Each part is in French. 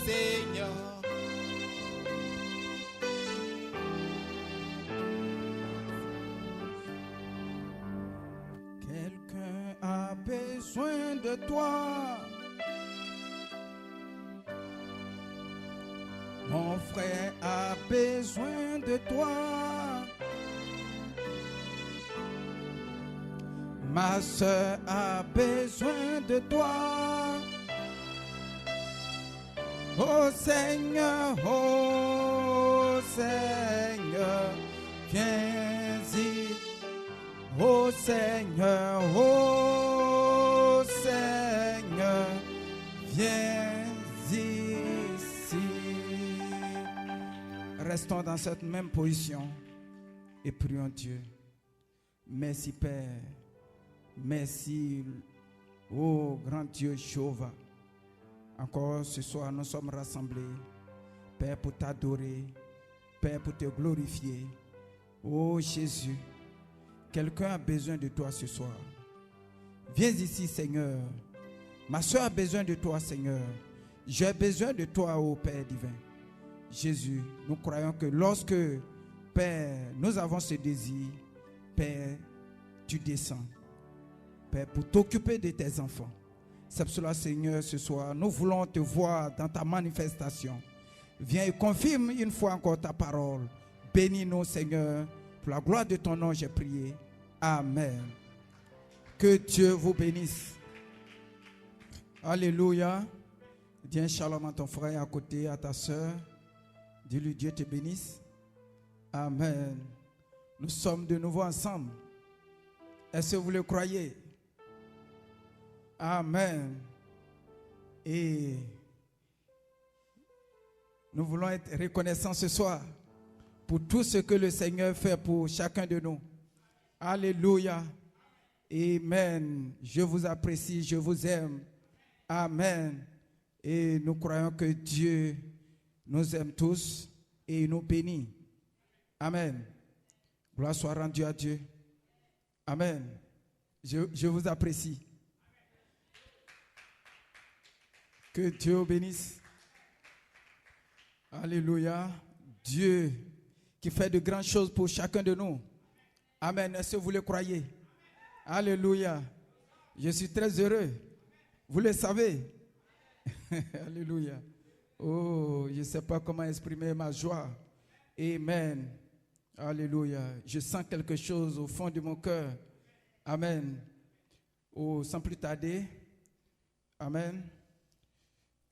Seigneur. Quelqu'un a besoin de toi. Mon frère a besoin de toi. Ma soeur a besoin de toi. Oh Seigneur, viens-y. Oh Seigneur, viens-y ici. Restons dans cette même position et prions Dieu. Merci Père. Merci, oh grand Dieu Jéhovah. Encore ce soir, nous sommes rassemblés, Père, pour t'adorer, Père, pour te glorifier. Oh Jésus, quelqu'un a besoin de toi ce soir. Viens ici, Seigneur. Ma soeur a besoin de toi, Seigneur. J'ai besoin de toi, oh Père divin. Jésus, nous croyons que lorsque, Père, nous avons ce désir, Père, tu descends. Père, pour t'occuper de tes enfants. C'est pour cela, Seigneur, ce soir, nous voulons te voir dans ta manifestation. Viens et confirme une fois encore ta parole. Bénis-nous, Seigneur. Pour la gloire de ton nom, j'ai prié. Amen. Que Dieu vous bénisse. Alléluia. Dis un shalom à ton frère à côté, à ta soeur. Dis-lui, Dieu te bénisse. Amen. Nous sommes de nouveau ensemble. Est-ce que vous le croyez? Amen. Et nous voulons être reconnaissants ce soir pour tout ce que le Seigneur fait pour chacun de nous. Alléluia. Amen. Je vous apprécie, je vous aime. Amen. Et nous croyons que Dieu nous aime tous et nous bénit. Amen. Gloire soit rendue à Dieu. Amen. Je vous apprécie. Que Dieu vous bénisse. Alléluia. Dieu qui fait de grandes choses pour chacun de nous. Amen. Est-ce que vous le croyez? Alléluia. Je suis très heureux. Vous le savez. Alléluia. Oh, je ne sais pas comment exprimer ma joie. Amen. Alléluia. Je sens quelque chose au fond de mon cœur. Amen. Oh, sans plus tarder. Amen.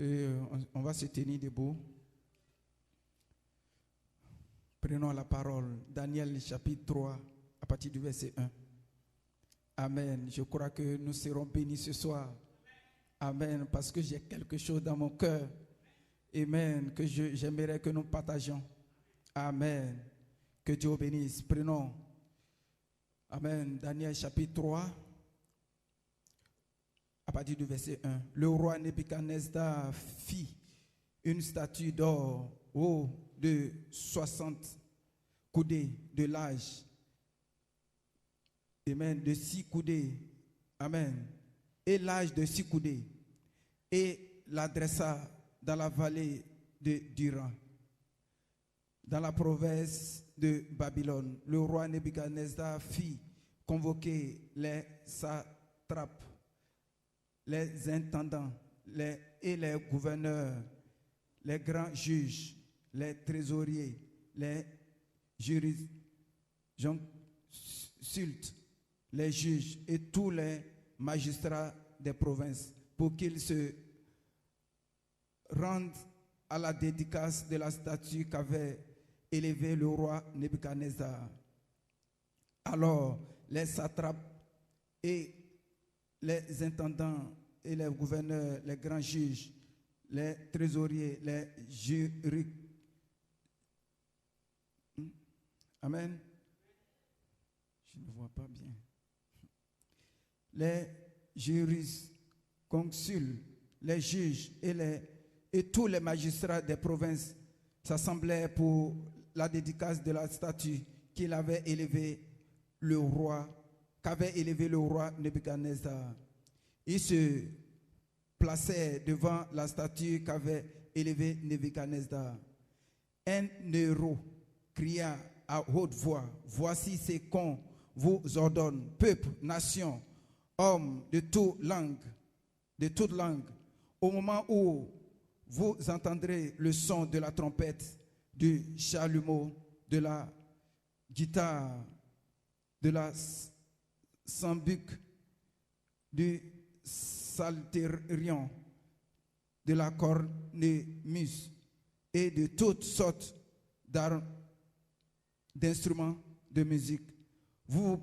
Et on va se tenir debout. Prenons la parole. Daniel chapitre 3, à partir du verset 1. Amen. Je crois que nous serons bénis ce soir. Amen. Parce que j'ai quelque chose dans mon cœur. Amen. Que j'aimerais que nous partagions. Amen. Que Dieu bénisse. Prenons. Amen. Daniel chapitre 3. À partir du verset 1, le roi Nebuchadnezzar fit une statue d'or haut de 60 coudées de large, amen, de 6 coudées, amen, et large de 6 coudées, et l'adressa dans la vallée de Dura, dans la province de Babylone. Le roi Nebuchadnezzar fit convoquer les satrapes, les intendants et les gouverneurs, les grands juges, les trésoriers, les jurisconsultes, les juges et tous les magistrats des provinces pour qu'ils se rendent à la dédicace de la statue qu'avait élevée le roi Nebuchadnezzar. Alors les satrapes et les intendants et les gouverneurs, les grands juges, les trésoriers, les jurys. Amen. Je ne vois pas bien. Les jurisconsuls, les juges et tous les magistrats des provinces s'assemblaient pour la dédicace de la statue qu'avait élevée le roi Nebuchadnezzar. Ils se plaçaient devant la statue qu'avait élevé Nebuchadnezzar. Un héros cria à haute voix, voici ce qu'on vous ordonne, peuple, nation, hommes de toute langue, au moment où vous entendrez le son de la trompette, du chalumeau, de la guitare, de la sambuc, du psalterion, de la cornemuse et de toutes sortes d'instruments de musique. Vous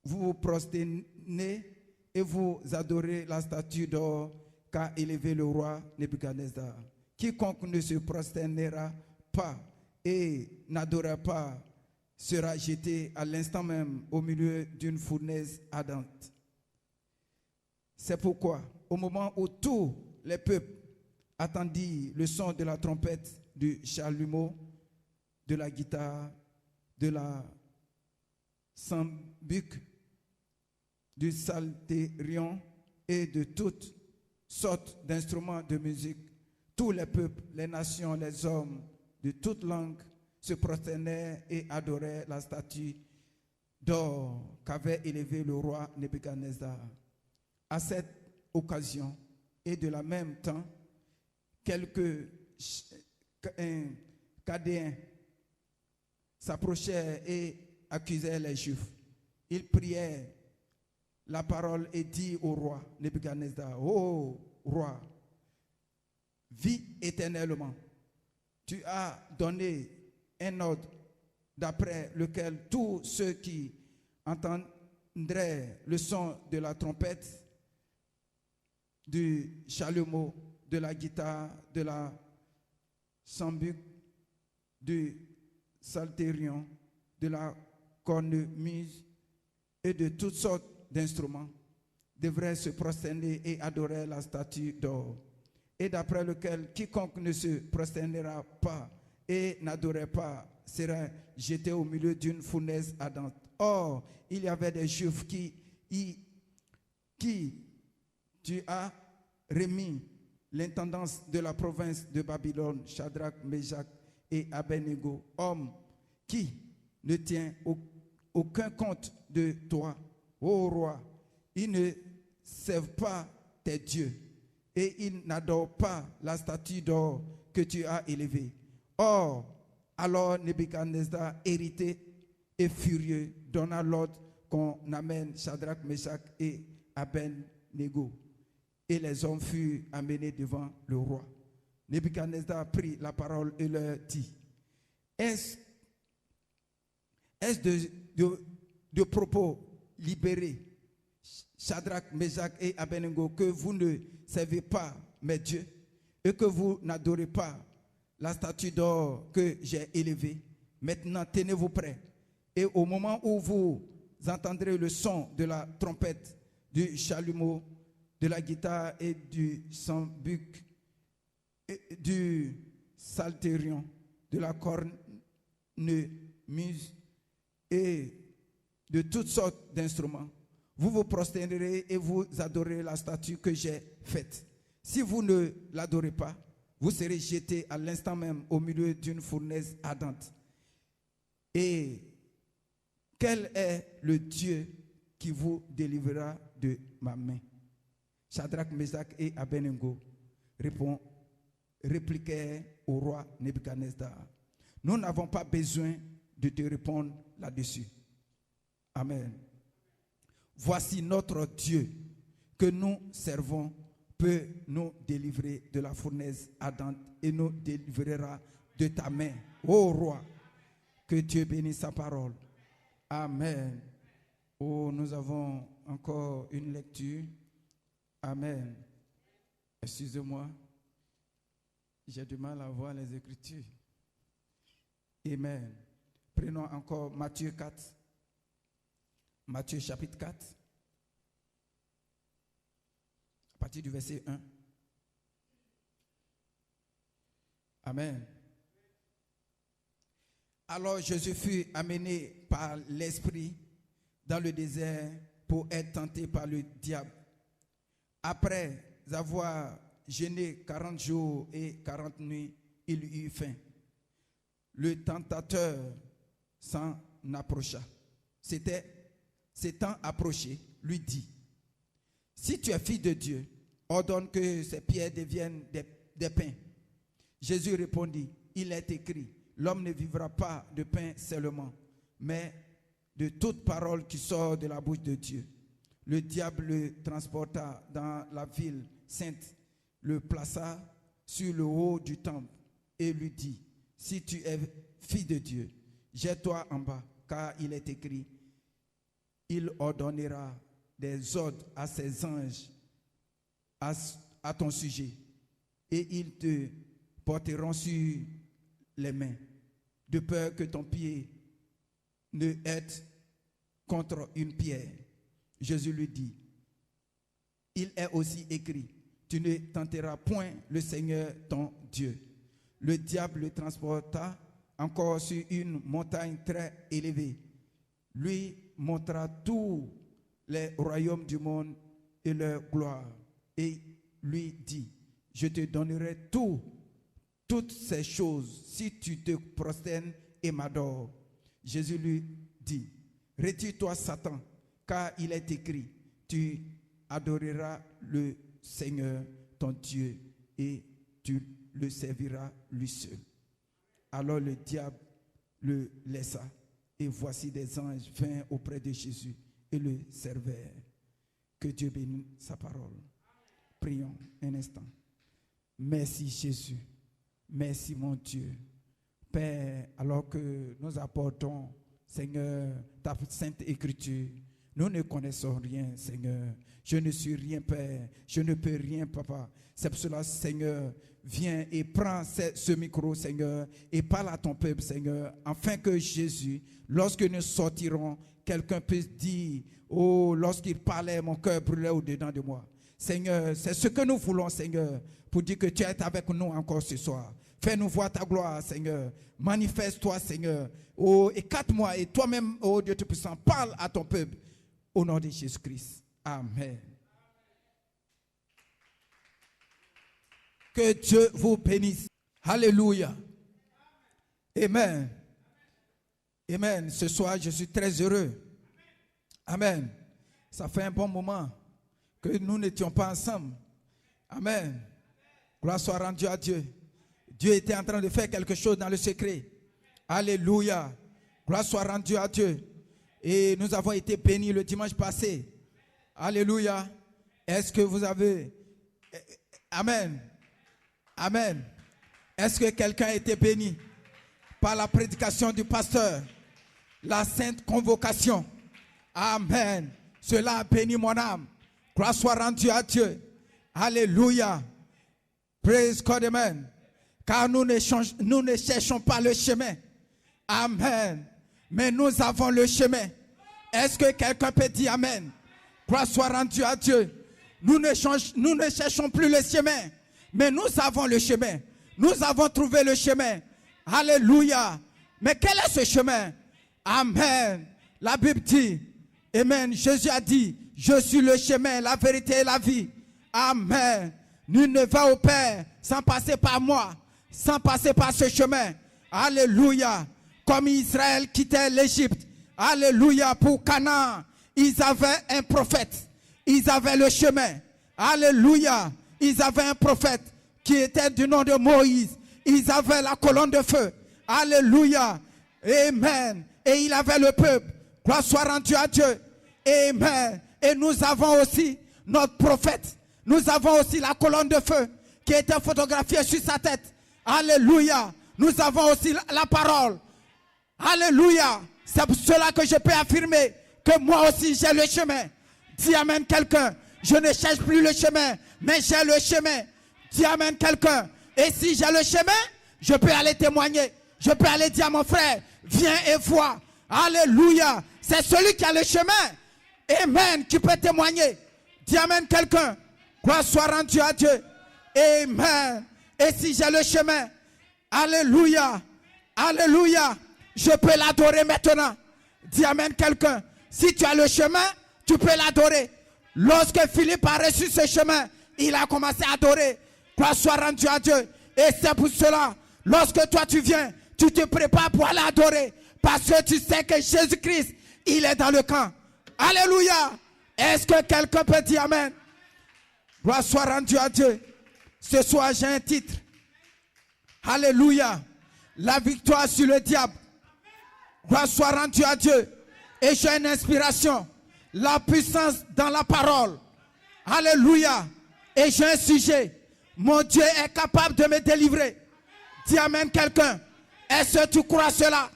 vous prosternez et vous adorez la statue d'or qu'a élevée le roi Nebuchadnezzar. Quiconque ne se prosternera pas et n'adorera pas sera jeté à l'instant même au milieu d'une fournaise ardente. C'est pourquoi, au moment où tous les peuples attendirent le son de la trompette, du chalumeau, de la guitare, de la sambuc, du psalterion et de toutes sortes d'instruments de musique, tous les peuples, les nations, les hommes de toutes langues se prosternaient et adoraient la statue d'or qu'avait élevée le roi Nebuchadnezzar. À cette occasion et de la même temps, quelques Chaldéens s'approchèrent et accusèrent les Juifs. Ils prièrent la parole et dit au roi Nebuchadnezzar, ô roi, vis éternellement. Tu as donné un ordre d'après lequel tous ceux qui entendraient le son de la trompette, du chalumeau, de la guitare, de la sambuc, du psalterion, de la cornemuse et de toutes sortes d'instruments devraient se prosterner et adorer la statue d'or, et d'après lequel quiconque ne se prosternera pas et n'adorait pas sera jeté au milieu d'une fournaise ardente. Or, il y avait des Juifs qui tu as remis l'intendance de la province de Babylone, Shadrach, Meshach et Abednego, hommes qui ne tient aucun compte de toi, ô roi. Ils ne servent pas tes dieux et ils n'adorent pas la statue d'or que tu as élevée. Or, alors Nebuchadnezzar, irrité et furieux, donna l'ordre qu'on amène Shadrach, Meshach et Abednego. Et les hommes furent amenés devant le roi. Nebuchadnezzar prit la parole et leur dit, est-ce de propos libérés, Shadrach, Meshach et Abednego, que vous ne servez pas mes dieux et que vous n'adorez pas la statue d'or que j'ai élevée? Maintenant, tenez-vous prêts. Et au moment où vous entendrez le son de la trompette, du chalumeau, de la guitare et du sambuc, du psalterion, de la cornemuse et de toutes sortes d'instruments, vous vous prosternerez et vous adorerez la statue que j'ai faite. Si vous ne l'adorez pas, vous serez jetés à l'instant même au milieu d'une fournaise ardente. Et quel est le Dieu qui vous délivrera de ma main? Shadrach, Meshach et Abednego répliquèrent au roi Nebuchadnezzar, nous n'avons pas besoin de te répondre là-dessus. Amen. Voici notre Dieu que nous servons peut nous délivrer de la fournaise ardente et nous délivrera de ta main, ô roi. Que Dieu bénisse sa parole. Amen. Oh, nous avons encore une lecture. Amen. Excusez-moi, j'ai du mal à voir les Écritures. Amen. Prenons encore Matthieu 4. Matthieu chapitre 4. À partir du verset 1. Amen. Alors Jésus fut amené par l'Esprit dans le désert pour être tenté par le diable. Après avoir jeûné 40 jours et 40 nuits, il eut faim. Le tentateur s'en approcha. S'étant approché, lui dit, « Si tu es fille de Dieu, ordonne que ces pierres deviennent des pains. » Jésus répondit, « Il est écrit, l'homme ne vivra pas de pain seulement, mais de toute parole qui sort de la bouche de Dieu. » Le diable le transporta dans la ville sainte, le plaça sur le haut du temple et lui dit, « Si tu es fille de Dieu, jette-toi en bas, car il est écrit, il ordonnera des ordres à ses anges à ton sujet, et ils te porteront sur les mains, de peur que ton pied ne heurte contre une pierre. » Jésus lui dit, « Il est aussi écrit, tu ne tenteras point le Seigneur ton Dieu. » Le diable le transporta encore sur une montagne très élevée, lui montra tous les royaumes du monde et leur gloire, et lui dit, « Je te donnerai toutes ces choses si tu te prosternes et m'adores. » Jésus lui dit, « Retire-toi, Satan, car il est écrit, tu adoreras le Seigneur ton Dieu et tu le serviras lui seul. » Alors le diable le laissa, et voici des anges vinrent auprès de Jésus et le servèrent. Que Dieu bénisse sa parole. Prions un instant. Merci Jésus. Merci mon Dieu. Père, alors que nous apportons, Seigneur, ta sainte écriture, nous ne connaissons rien, Seigneur. Je ne suis rien, Père. Je ne peux rien, Papa. C'est pour cela, Seigneur, viens et prends ce micro, Seigneur, et parle à ton peuple, Seigneur, afin que Jésus, lorsque nous sortirons, quelqu'un puisse dire, oh, lorsqu'il parlait, mon cœur brûlait au-dedans de moi. Seigneur, c'est ce que nous voulons, Seigneur, pour dire que tu es avec nous encore ce soir. Fais-nous voir ta gloire, Seigneur. Manifeste-toi, Seigneur. Oh, écarte-moi et toi-même, oh Dieu Tout-Puissant, parle à ton peuple. Au nom de Jésus-Christ. Amen. Que Dieu vous bénisse. Alléluia. Amen. Amen. Ce soir, je suis très heureux. Amen. Ça fait un bon moment que nous n'étions pas ensemble. Amen. Gloire soit rendue à Dieu. Dieu était en train de faire quelque chose dans le secret. Alléluia. Gloire soit rendue à Dieu. Et nous avons été bénis le dimanche passé. Alléluia. Est-ce que vous avez... Amen. Amen. Est-ce que quelqu'un a été béni par la prédication du pasteur? La sainte convocation. Amen. Cela a béni mon âme. Gloire soit rendue à Dieu. Alléluia. Praise God, amen. Car nous ne cherchons pas le chemin. Amen. Mais nous avons le chemin. Est-ce que quelqu'un peut dire amen? Gloire soit rendue à Dieu. Nous ne cherchons plus le chemin. Mais nous avons le chemin. Nous avons trouvé le chemin. Alléluia. Mais quel est ce chemin? Amen. La Bible dit, amen, Jésus a dit, je suis le chemin, la vérité et la vie. Amen. Nul ne va au Père sans passer par moi, sans passer par ce chemin. Alléluia. Comme Israël quittait l'Égypte. Alléluia. Pour Canaan, ils avaient un prophète. Ils avaient le chemin. Alléluia. Ils avaient un prophète qui était du nom de Moïse. Ils avaient la colonne de feu. Alléluia. Amen. Et il avait le peuple. Gloire soit rendue à Dieu. Amen. Et nous avons aussi notre prophète. Nous avons aussi la colonne de feu qui était photographiée sur sa tête. Alléluia. Nous avons aussi la parole. Alléluia. C'est pour cela que je peux affirmer que moi aussi j'ai le chemin. Dis amen quelqu'un. Je ne cherche plus le chemin, mais j'ai le chemin. Dis amen quelqu'un. Et si j'ai le chemin, je peux aller témoigner. Je peux aller dire à mon frère, viens et vois. Alléluia. C'est celui qui a le chemin. Amen. Qui peut témoigner. Dis amen quelqu'un. Gloire soit rendue à Dieu. Amen. Et si j'ai le chemin, alléluia. Alléluia. Je peux l'adorer maintenant. Dis amen quelqu'un. Si tu as le chemin, tu peux l'adorer. Lorsque Philippe a reçu ce chemin, il a commencé à adorer. Gloire soit rendue à Dieu. Et c'est pour cela, lorsque toi tu viens, tu te prépares pour aller adorer. Parce que tu sais que Jésus-Christ, il est dans le camp. Alléluia. Est-ce que quelqu'un peut dire amen? Gloire soit rendue à Dieu. Ce soir, j'ai un titre. Alléluia. La victoire sur le diable. Gloire soit rendue à Dieu. Et j'ai une inspiration. La puissance dans la parole. Alléluia. Et j'ai un sujet. Mon Dieu est capable de me délivrer. Dis amen quelqu'un. Est-ce que tu crois cela?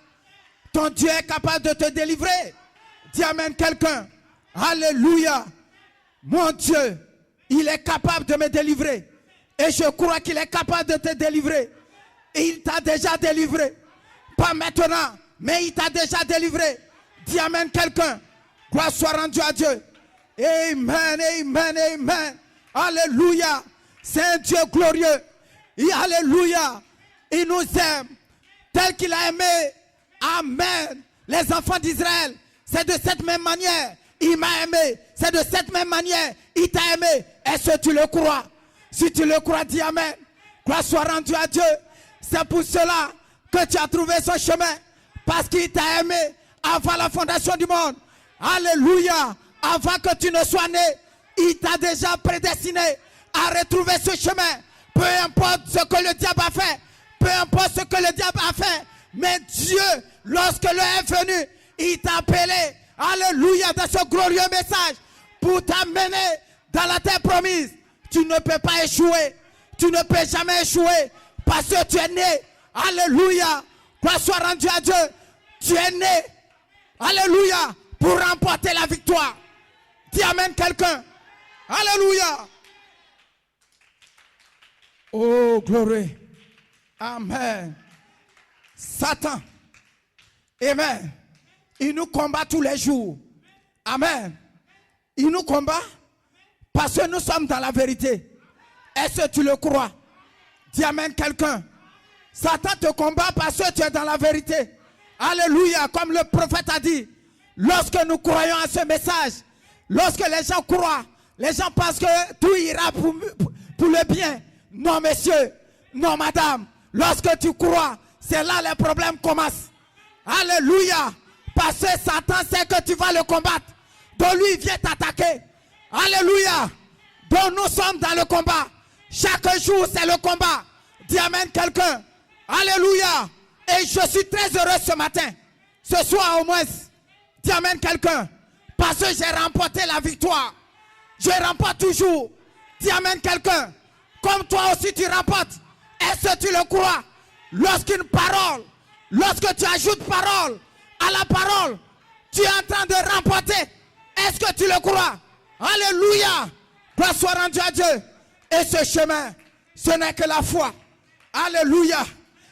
Ton Dieu est capable de te délivrer. Dis amen quelqu'un. Alléluia. Mon Dieu, il est capable de me délivrer. Et je crois qu'il est capable de te délivrer. Et il t'a déjà délivré. Pas maintenant, mais il t'a déjà délivré. Dis amen quelqu'un. Gloire soit rendue à Dieu. Amen, amen, amen. Alléluia. C'est un Dieu glorieux. Et alléluia. Il nous aime tel qu'il a aimé. Amen. Les enfants d'Israël, c'est de cette même manière. Il m'a aimé. C'est de cette même manière. Il t'a aimé. Est-ce que tu le crois? Si tu le crois, dis amen. Gloire soit rendue à Dieu. C'est pour cela que tu as trouvé son chemin. Parce qu'il t'a aimé avant la fondation du monde. Alléluia. Avant que tu ne sois né, il t'a déjà prédestiné à retrouver ce chemin. Peu importe ce que le diable a fait. Peu importe ce que le diable a fait. Mais Dieu, lorsque l'heure est venue, il t'a appelé. Alléluia. Dans ce glorieux message. Pour t'amener dans la terre promise. Tu ne peux pas échouer. Tu ne peux jamais échouer. Parce que tu es né. Alléluia. Gloire soit rendue à Dieu. Tu es né. Alléluia. Pour remporter la victoire. Dis amen quelqu'un. Alléluia. Oh, gloire. Amen. Satan. Amen. Il nous combat tous les jours. Amen. Il nous combat parce que nous sommes dans la vérité. Est-ce que tu le crois? Dis amen quelqu'un. Satan te combat parce que tu es dans la vérité. Alléluia. Comme le prophète a dit. Lorsque nous croyons à ce message. Lorsque les gens croient. Les gens pensent que tout ira pour le bien. Non messieurs. Non madame. Lorsque tu crois. C'est là les problèmes commencent. Alléluia. Parce que Satan sait que tu vas le combattre. Donc lui il vient t'attaquer. Alléluia. Donc nous sommes dans le combat. Chaque jour c'est le combat. Dis amen quelqu'un. Alléluia. Et je suis très heureux ce matin. Ce soir au moins. Dis amen quelqu'un. Parce que j'ai remporté la victoire. Je remporte toujours. Dis amen quelqu'un. Comme toi aussi tu remportes. Est-ce que tu le crois? Lorsqu'une parole, lorsque tu ajoutes parole à la parole, tu es en train de remporter. Est-ce que tu le crois? Alléluia. Gloire soit rendue à Dieu. Et ce chemin, ce n'est que la foi. Alléluia.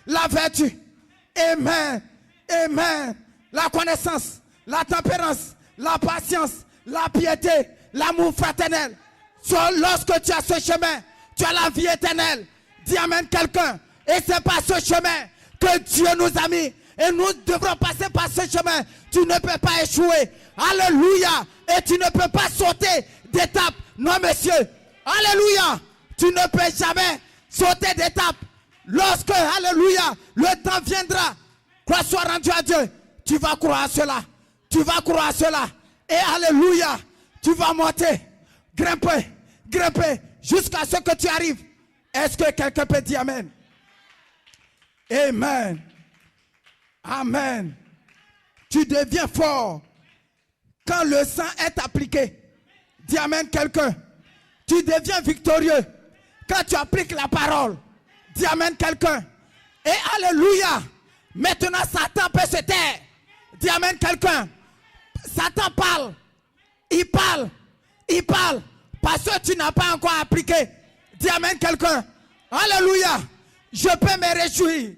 La vertu. Amen. Amen. La connaissance, la tempérance, la patience, la piété, l'amour fraternel. Lorsque tu as ce chemin, tu as la vie éternelle. Dis amen quelqu'un. Et c'est par ce chemin que Dieu nous a mis. Et nous devrons passer par ce chemin. Tu ne peux pas échouer. Alléluia. Et tu ne peux pas sauter d'étape. Non, monsieur. Alléluia. Tu ne peux jamais sauter d'étape. Lorsque, alléluia, le temps viendra. Gloire soit rendue à Dieu. Tu vas croire à cela. Tu vas croire à cela. Et alléluia. Tu vas monter. Grimper. Grimper. Jusqu'à ce que tu arrives. Est-ce que quelqu'un peut dire amen? Amen. Amen. Tu deviens fort quand le sang est appliqué. Dis amen quelqu'un. Tu deviens victorieux quand tu appliques la parole. Dis amen quelqu'un. Et alléluia. Maintenant Satan peut se taire. Dis amen quelqu'un. Satan parle. Il parle. Il parle. Parce que tu n'as pas encore appliqué. Dis amen quelqu'un. Alléluia. Je peux me réjouir.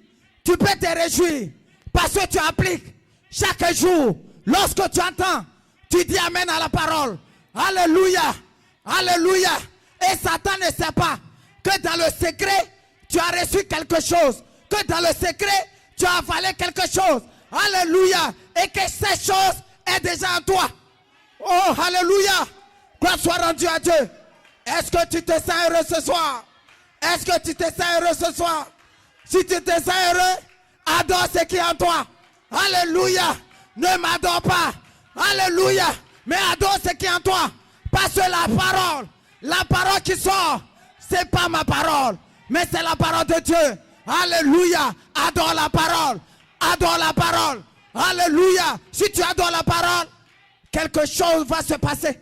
Tu peux te réjouir. Parce que tu appliques chaque jour. Lorsque tu entends, tu dis amen à la parole. Alléluia. Alléluia. Et Satan ne sait pas que dans le secret, tu as reçu quelque chose. Que dans le secret, tu as avalé quelque chose. Alléluia. Et que cette chose est déjà en toi. Oh, alléluia. Gloire soit rendue à Dieu. Est-ce que tu te sens heureux ce soir? Est-ce que tu te sens heureux ce soir? Si tu te sens heureux, adore ce qui est en toi. Alléluia. Ne m'adore pas. Alléluia. Mais adore ce qui est en toi. Parce que la parole qui sort, c'est pas ma parole, mais c'est la parole de Dieu. Alléluia. Adore la parole. Adore la parole. Alléluia. Si tu adores la parole, quelque chose va se passer.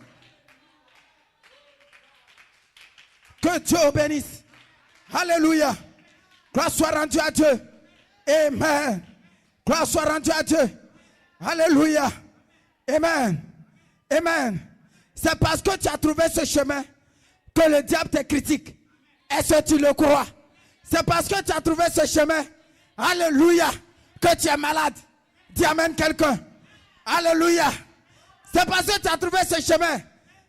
Que Dieu bénisse. Alléluia. Gloire soit rendue à Dieu. Amen. Gloire soit rendue à Dieu. Alléluia. Amen. Amen. C'est parce que tu as trouvé ce chemin que le diable te critique. Est-ce que tu le crois? C'est parce que tu as trouvé ce chemin. Alléluia. Que tu es malade. Dis amen quelqu'un. Alléluia. C'est parce que tu as trouvé ce chemin.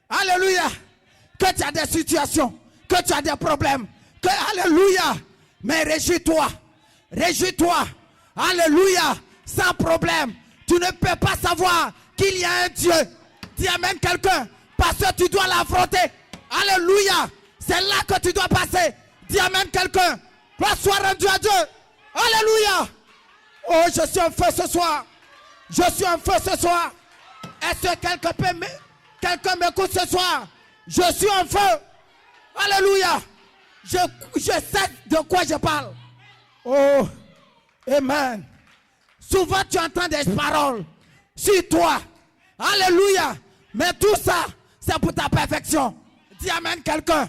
Alléluia. Que tu as des situations. Que tu as des problèmes. Que, alléluia. Mais réjouis-toi. Réjouis-toi. Alléluia. Sans problème. Tu ne peux pas savoir qu'il y a un Dieu. Dis amen quelqu'un. Parce que tu dois l'affronter. Alléluia. C'est là que tu dois passer. Dis amen quelqu'un. Gloire soit rendue à Dieu. Alléluia. Oh, je suis en feu ce soir. Je suis en feu ce soir. Est-ce que quelqu'un m'écoute ce soir? Je suis en feu. Alléluia. Je sais de quoi je parle. Oh, amen. Souvent tu entends des paroles sur toi. Alléluia. Mais tout ça, c'est pour ta perfection. Dis amen quelqu'un.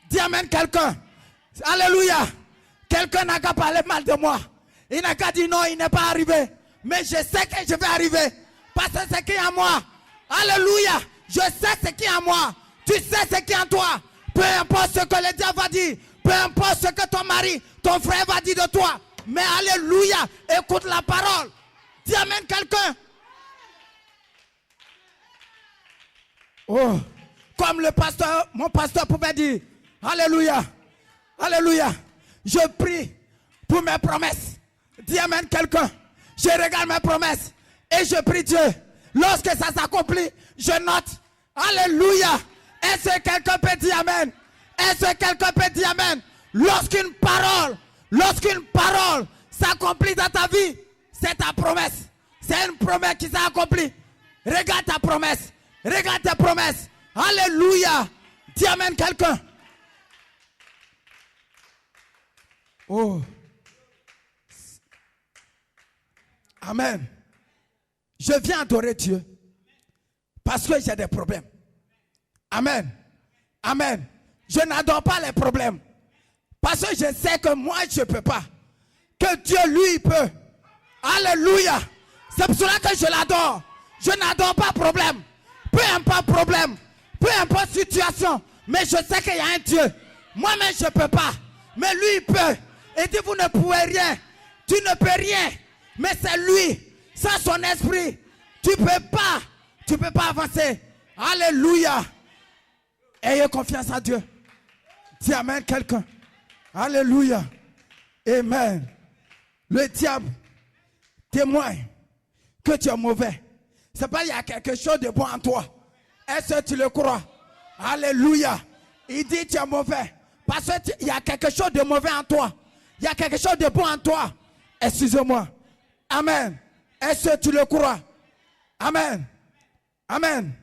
Dis amen quelqu'un. Alléluia. Quelqu'un n'a qu'à parler mal de moi. Il n'a qu'à dire non, il n'est pas arrivé. Mais je sais que je vais arriver. Parce que c'est qui est en moi. Alléluia. Je sais ce qui est en moi. Tu sais ce qui est en toi. Peu importe ce que le diable va dire. Peu importe ce que ton mari, ton frère va dire de toi. Mais alléluia. Écoute la parole. Dis amen quelqu'un. Oh. Comme le pasteur, mon pasteur pouvait dire. Alléluia. Alléluia. Je prie pour mes promesses. Dis amen quelqu'un. Je regarde mes promesses. Et je prie Dieu. Lorsque ça s'accomplit, je note. Alléluia. Est-ce que quelqu'un peut dire amen? Est-ce que quelqu'un peut dire amen? Lorsqu'une parole s'accomplit dans ta vie, c'est ta promesse. C'est une promesse qui s'est accomplie. Regarde ta promesse. Regarde tes promesses. Alléluia. Dis amen quelqu'un. Oh. Amen. Je viens adorer Dieu parce que j'ai des problèmes. Amen. Amen. Je n'adore pas les problèmes parce que je sais que moi je ne peux pas. Que Dieu lui peut. Alléluia. C'est pour cela que je l'adore. Je n'adore pas problème. Peu importe problème. Peu importe situation. Mais je sais qu'il y a un Dieu. Moi-même je ne peux pas. Mais lui il peut. Et dit vous ne pouvez rien. Tu ne peux rien. Mais c'est lui. Sans son esprit. Tu ne peux pas. Tu ne peux pas avancer. Alléluia. Ayez confiance en Dieu. Dis amen quelqu'un. Alléluia. Amen. Le diable témoigne que tu es mauvais. C'est pas il y a quelque chose de bon en toi. Est-ce que tu le crois? Alléluia. Il dit tu es mauvais. Parce qu'il y a quelque chose de mauvais en toi. Il y a quelque chose de bon en toi. Excusez-moi. Amen. Est-ce que tu le crois? Amen. Amen.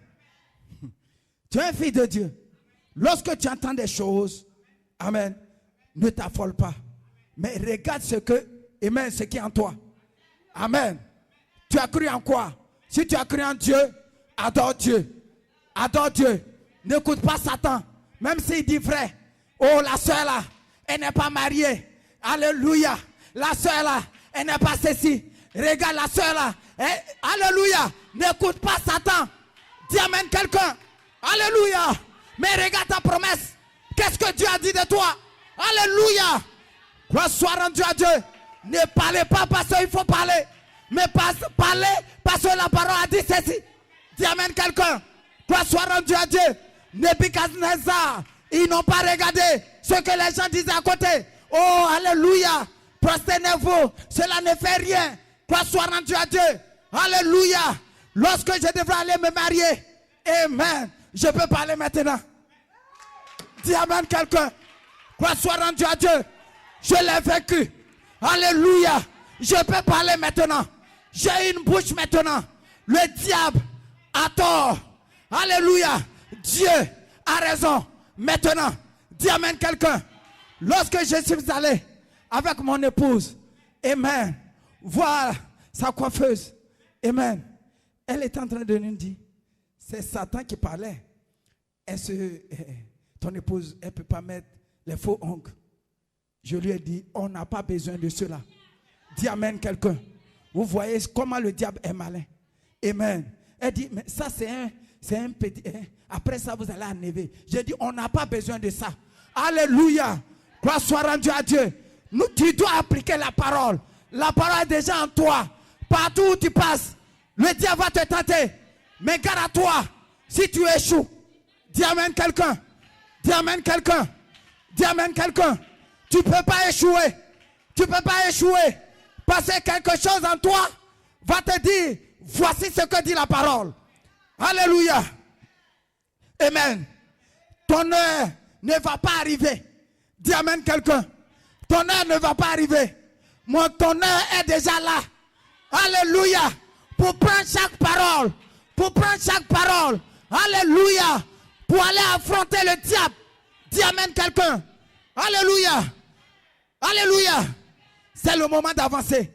Tu es un fils de Dieu. Lorsque tu entends des choses, amen, ne t'affole pas. Mais regarde ce qui est en toi. Amen. Tu as cru en quoi? Si tu as cru en Dieu, adore Dieu. Adore Dieu. N'écoute pas Satan. Même s'il dit vrai. Oh, la soeur là, elle n'est pas mariée. Alléluia. La soeur là, elle n'est pas ceci. Regarde la soeur là. Alléluia. N'écoute pas Satan. Dis amen quelqu'un. Alléluia. Mais regarde ta promesse. Qu'est-ce que Dieu a dit de toi? Alléluia. Gloire soit rendue à Dieu. Ne parlez pas parce qu'il faut parler. Mais parlez parce que la parole a dit ceci. Dis amen quelqu'un. Gloire soit rendue à Dieu. Nebuchadnezzar, ils n'ont pas regardé ce que les gens disaient à côté. Oh, alléluia. Prosternez-vous. Cela ne fait rien. Gloire soit rendue à Dieu. Alléluia. Lorsque je devrais aller me marier. Amen. Je peux parler maintenant. Dis amen quelqu'un. Gloire soit rendue à Dieu. Je l'ai vécu. Alléluia. Je peux parler maintenant. J'ai une bouche maintenant. Le diable a tort. Alléluia. Dieu a raison. Maintenant, dis amen quelqu'un. Lorsque je suis allé avec mon épouse, amen, voir sa coiffeuse, amen, elle est en train de nous dire, c'est Satan qui parlait. Ton épouse, elle ne peut pas mettre les faux ongles. Je lui ai dit, on n'a pas besoin de cela. Dis amen quelqu'un. Vous voyez comment le diable est malin. Amen. Elle dit, mais ça c'est un petit... Après ça, vous allez enlever. J'ai dit, on n'a pas besoin de ça. Alléluia. Gloire soit rendue à Dieu. Tu dois appliquer la parole. La parole est déjà en toi. Partout où tu passes, le diable va te tenter. Mais garde à toi. Si tu échoues, dis amen quelqu'un. Dis amen quelqu'un. Dis amen quelqu'un. Tu ne peux pas échouer. Tu ne peux pas échouer. Parce que quelque chose en toi va te dire, voici ce que dit la parole. Alléluia. Amen. Ton heure ne va pas arriver. Dis amen quelqu'un. Ton heure ne va pas arriver. Ton heure est déjà là. Alléluia. Pour prendre chaque parole. Pour prendre chaque parole. Alléluia. Pour aller affronter le diable. Dis amen quelqu'un. Alléluia. Alléluia. C'est le moment d'avancer.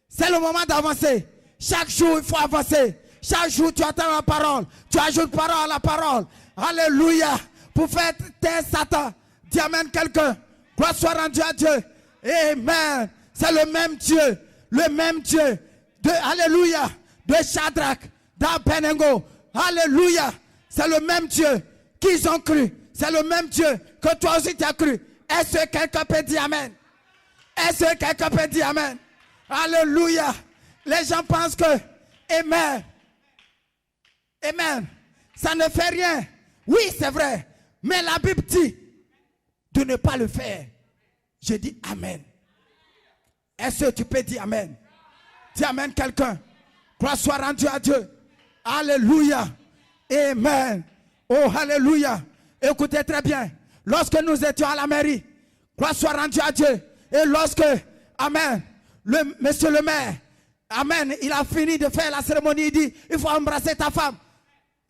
C'est le moment d'avancer. Chaque jour, il faut avancer. Chaque jour, tu attends la parole. Tu ajoutes parole à la parole. Alléluia. Pour faire taire Satan. Dis amen quelqu'un. Gloire soit rendue à Dieu. Amen. C'est le même Dieu. Le même Dieu. Alléluia. De Shadrach. d'Abednego. Alléluia. C'est le même Dieu qu'ils ont cru. C'est le même Dieu que toi aussi tu as cru. Est-ce que quelqu'un peut dire amen? Est-ce que quelqu'un peut dire amen? Alléluia. Les gens pensent que amen. Amen. Ça ne fait rien. Oui, c'est vrai. Mais la Bible dit de ne pas le faire. Je dis amen. Est-ce que tu peux dire amen? Dis amen quelqu'un. Gloire soit rendue à Dieu. Alléluia. Amen. Oh, alléluia. Écoutez très bien. Lorsque nous étions à la mairie, gloire soit rendue à Dieu. Et lorsque, amen, monsieur le maire, amen, il a fini de faire la cérémonie, il dit, il faut embrasser ta femme.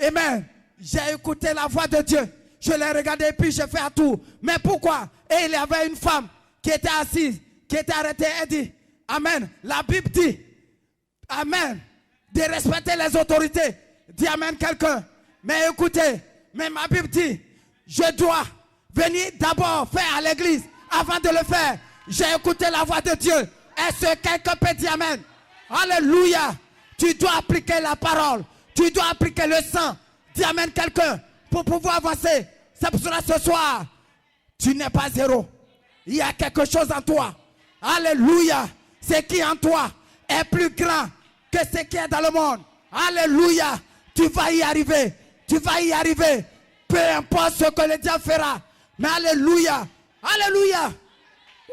Amen. J'ai écouté la voix de Dieu. Je l'ai regardé et puis j'ai fait un tour. Mais pourquoi? Et il y avait une femme qui était assise, qui était arrêtée et dit, amen, la Bible dit, amen, de respecter les autorités. Dis amen quelqu'un. Mais écoutez, mais ma Bible dit, je dois venir d'abord faire à l'église avant de le faire. J'ai écouté la voix de Dieu. Est-ce que quelqu'un peut dire amen? Alléluia. Tu dois appliquer la parole. Tu dois appliquer le sang. Dis amen quelqu'un pour pouvoir avancer. C'est pour cela ce soir, tu n'es pas zéro. Il y a quelque chose en toi. Alléluia. Ce qui est en toi est plus grand que ce qui est dans le monde. Alléluia. Tu vas y arriver. Tu vas y arriver. Peu importe ce que le diable fera. Mais alléluia. Alléluia.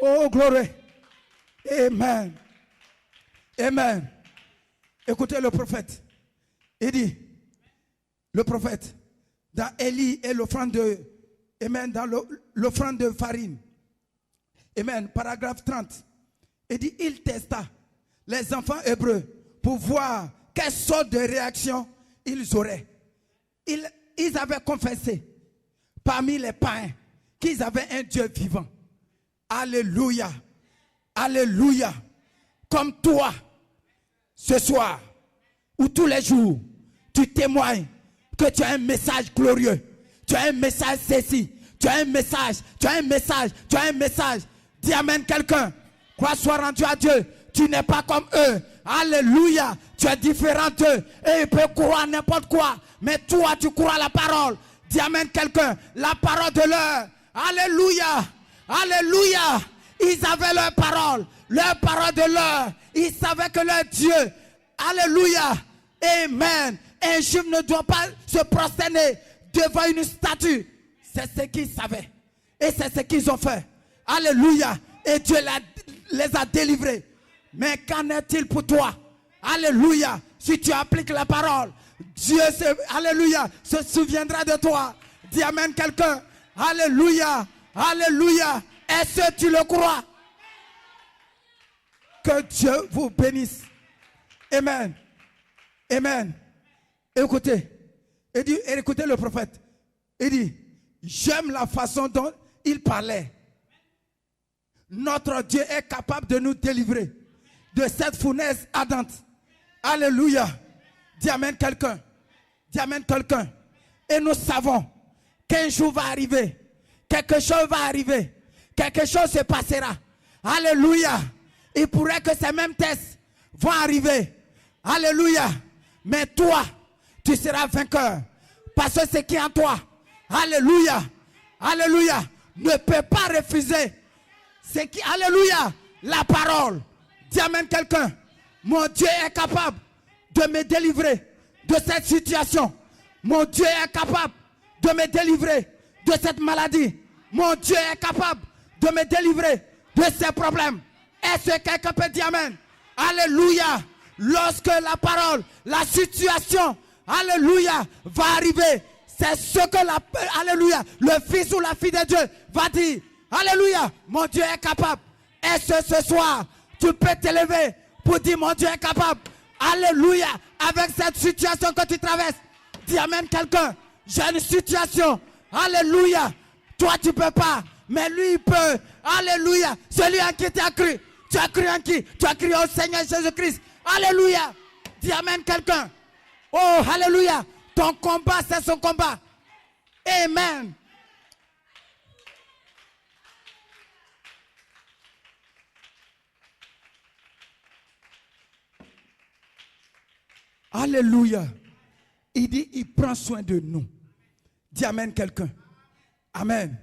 Oh, gloire. Amen. Amen. Écoutez le prophète. Il dit, le prophète, dans Élie et l'offrande de, amen, dans l'offrande de farine. Amen. Paragraphe 30. Il dit, il testa les enfants hébreux pour voir quelle sorte de réaction ils auraient. Ils avaient confessé parmi les païens qu'ils avaient un Dieu vivant. Alléluia. Alléluia. Comme toi, ce soir, ou tous les jours, tu témoignes que tu as un message glorieux. Tu as un message ceci. Tu as un message. Tu as un message. Tu as un message. Dis amen quelqu'un. Quoi soit rendu à Dieu. Tu n'es pas comme eux. Alléluia. Tu es différent d'eux. Et ils peuvent croire n'importe quoi. Mais toi, tu crois la parole. Dis amen quelqu'un. La parole de l'heure. Alléluia. Alléluia. Ils avaient leur parole. Leur parole de l'heure. Ils savaient que leur Dieu. Alléluia. Amen. Un juif ne doit pas se prosterner devant une statue. C'est ce qu'ils savaient. Et c'est ce qu'ils ont fait. Alléluia. Et Dieu les a délivrés. Mais qu'en est-il pour toi? Alléluia. Si tu appliques la parole, Dieu alléluia, se souviendra de toi. Dis amen quelqu'un. Alléluia. Alléluia. Est-ce que tu le crois? Que Dieu vous bénisse. Amen. Amen. Écoutez. Écoutez le prophète. Il dit, j'aime la façon dont il parlait. Notre Dieu est capable de nous délivrer de cette fournaise ardente. Alléluia. Dis amen quelqu'un. Dis amen quelqu'un. Et nous savons qu'un jour va arriver. Quelque chose va arriver. Quelque chose se passera. Alléluia. Il pourrait que ces mêmes tests vont arriver. Alléluia. Mais toi, tu seras vainqueur. Parce que ce qui est en toi, alléluia, alléluia, ne peut pas refuser. Ce qui, alléluia, la parole. Dis amen quelqu'un. Mon Dieu est capable de me délivrer de cette situation. Mon Dieu est capable de me délivrer de cette maladie. Mon Dieu est capable de me délivrer de ces problèmes. Est-ce que quelqu'un peut dire amen? Alléluia. Lorsque la parole, la situation, alléluia, va arriver, c'est ce que alléluia, le fils ou la fille de Dieu va dire. Alléluia, mon Dieu est capable. Est-ce que ce soir, tu peux t'élever pour dire mon Dieu est capable? Alléluia, avec cette situation que tu traverses. Dis amen quelqu'un. J'ai une situation. Alléluia. Toi tu peux pas, mais lui il peut. Alléluia. Celui en qui tu as cru. Tu as cru en qui? Tu as cru au Seigneur Jésus-Christ. Alléluia. Dis amen quelqu'un. Oh, alléluia. Ton combat, c'est son combat. Amen. Alléluia. Il dit, il prend soin de nous. Dis amen quelqu'un. Amen.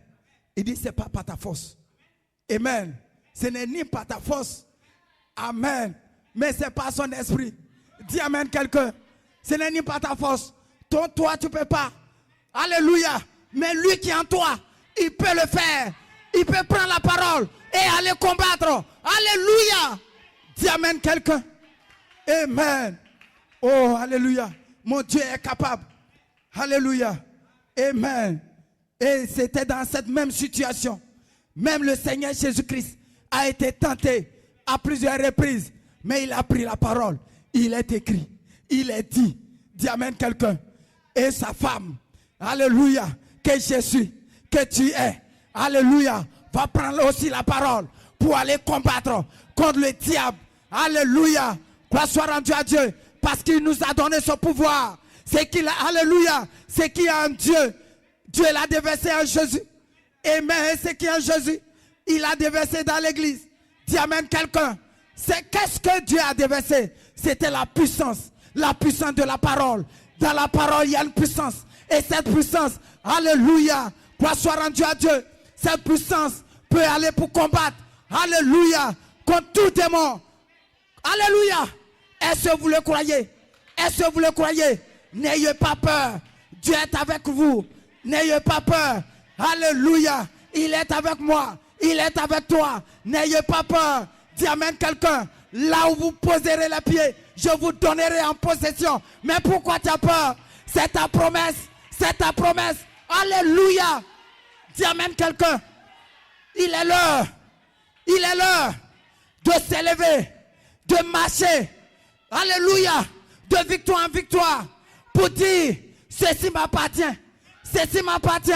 Il dit, c'est pas par ta force. Amen. Ce n'est ni par ta force. Amen. Mais c'est par son esprit. Dis amen quelqu'un. Ce n'est ni par ta force. Toi, tu ne peux pas. Alléluia. Mais lui qui est en toi, il peut le faire. Il peut prendre la parole et aller combattre. Alléluia. Dis amen quelqu'un. Amen. Oh, alléluia. Mon Dieu est capable. Alléluia. Amen. Et c'était dans cette même situation. Même le Seigneur Jésus-Christ a été tenté à plusieurs reprises. Mais il a pris la parole. Il est écrit. Il est dit. Dis amen quelqu'un. Et sa femme. Alléluia. Que je suis. Que tu es. Alléluia. Va prendre aussi la parole. Pour aller combattre contre le diable. Alléluia. Gloire soit rendue à Dieu. Parce qu'il nous a donné ce pouvoir. C'est qu'il a. Alléluia. C'est qu'il y a un Dieu. Dieu l'a déversé en Jésus. Amen. C'est qui en Jésus? Il a déversé dans l'église. Dis amen quelqu'un. C'est qu'est-ce que Dieu a déversé? C'était la puissance. La puissance de la parole. Dans la parole, il y a une puissance. Et cette puissance, alléluia, gloire soit rendue à Dieu. Cette puissance peut aller pour combattre. Alléluia. Contre tout démon. Alléluia. Est-ce que vous le croyez? Est-ce que vous le croyez? N'ayez pas peur. Dieu est avec vous. N'ayez pas peur. Alléluia. Il est avec moi. Il est avec toi. N'ayez pas peur. Dis amen quelqu'un. Là où vous poserez les pieds, je vous donnerai en possession. Mais pourquoi tu as peur? C'est ta promesse. C'est ta promesse. Alléluia. Dis amen quelqu'un. Il est l'heure. Il est l'heure de s'élever, de marcher. Alléluia. De victoire en victoire. Pour dire, ceci m'appartient. Ceci m'appartient.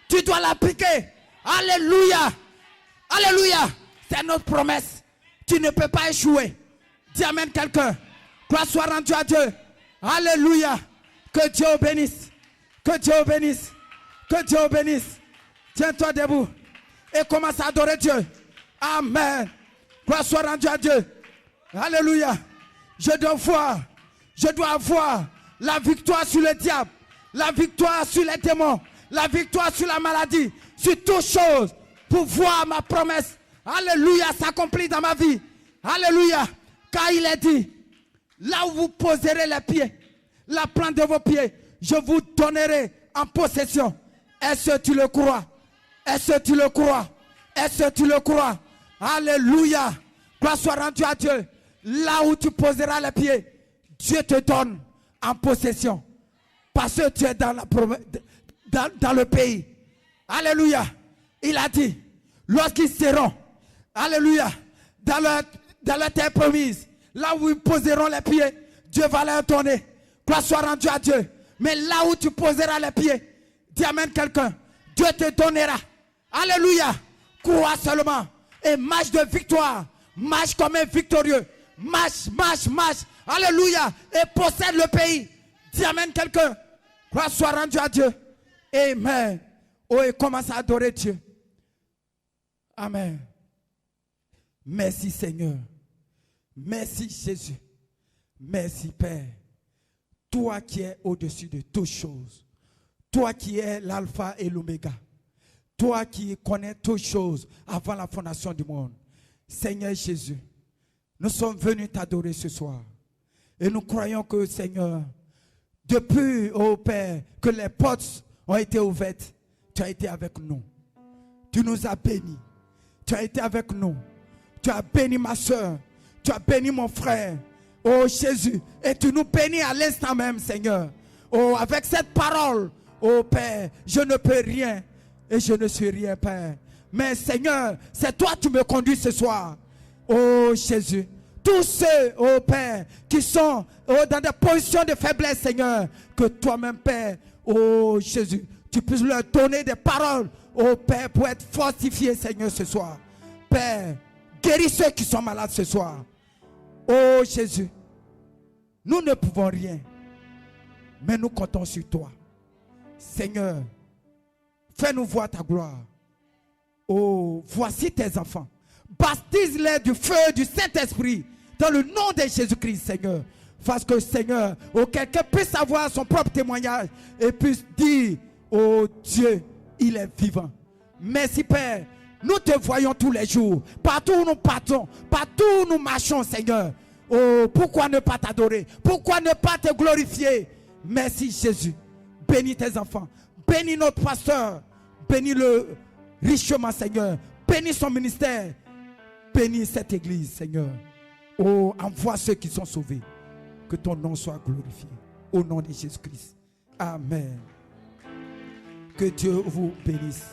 Tu dois l'appliquer. Alléluia. Alléluia. C'est notre promesse. Tu ne peux pas échouer. Dis amen quelqu'un. Gloire soit rendue à Dieu. Alléluia. Que Dieu bénisse. Que Dieu bénisse. Que Dieu bénisse. Tiens-toi debout. Et commence à adorer Dieu. Amen. Gloire soit rendue à Dieu. Alléluia. Je dois avoir la victoire sur le diable. La victoire sur les démons. La victoire sur la maladie. Sur toutes choses. Pour voir ma promesse. Alléluia, s'accomplit dans ma vie. Alléluia. Car il est dit, là où vous poserez les pieds, la plante de vos pieds, je vous donnerai en possession. Est-ce que tu le crois? Est-ce que tu le crois? Est-ce que tu le crois? Alléluia. Gloire soit rendue à Dieu. Là où tu poseras les pieds, Dieu te donne en possession. Parce que tu es dans le pays. Alléluia. Il a dit, lorsqu'ils seront, alléluia, dans la terre promise, là où ils poseront les pieds, Dieu va leur donner. Gloire soit rendue à Dieu. Mais là où tu poseras les pieds, dis amen quelqu'un, Dieu te donnera. Alléluia. Crois seulement. Et marche de victoire. Marche comme un victorieux. Marche, marche, marche. Alléluia. Et possède le pays. Dis amen quelqu'un. Gloire soit rendue à Dieu. Amen. Oh, et commence à adorer Dieu. Amen. Merci Seigneur. Merci Jésus. Merci Père. Toi qui es au-dessus de toutes choses. Toi qui es l'alpha et l'oméga. Toi qui connais toutes choses avant la fondation du monde. Seigneur Jésus, nous sommes venus t'adorer ce soir. Et nous croyons que Seigneur, depuis, oh Père, que les portes ont été ouvertes, tu as été avec nous. Tu nous as bénis. Tu as été avec nous. Tu as béni ma soeur. Tu as béni mon frère. Oh Jésus. Et tu nous bénis à l'instant même, Seigneur. Oh, avec cette parole, oh Père, je ne peux rien. Et je ne suis rien, Père. Mais Seigneur, c'est toi qui me conduis ce soir. Oh Jésus. Tous ceux, oh Père, qui sont dans des positions de faiblesse, Seigneur, que toi-même, Père, oh Jésus, tu puisses leur donner des paroles, oh Père, pour être fortifiés, Seigneur, ce soir. Père, guéris ceux qui sont malades ce soir. Oh Jésus, nous ne pouvons rien, mais nous comptons sur toi. Seigneur, fais-nous voir ta gloire. Oh, voici tes enfants. Baptise-les du feu du Saint-Esprit dans le nom de Jésus-Christ, Seigneur. Parce que, Seigneur, oh, quelqu'un puisse avoir son propre témoignage et puisse dire, oh Dieu, il est vivant. Merci, Père. Nous te voyons tous les jours. Partout où nous partons, partout où nous marchons, Seigneur. Oh, pourquoi ne pas t'adorer? Pourquoi ne pas te glorifier? Merci, Jésus. Bénis tes enfants. Bénis notre pasteur. Bénis-le richement, Seigneur. Bénis son ministère. Bénis cette église, Seigneur. Oh, envoie ceux qui sont sauvés. Que ton nom soit glorifié. Au nom de Jésus-Christ. Amen. Que Dieu vous bénisse.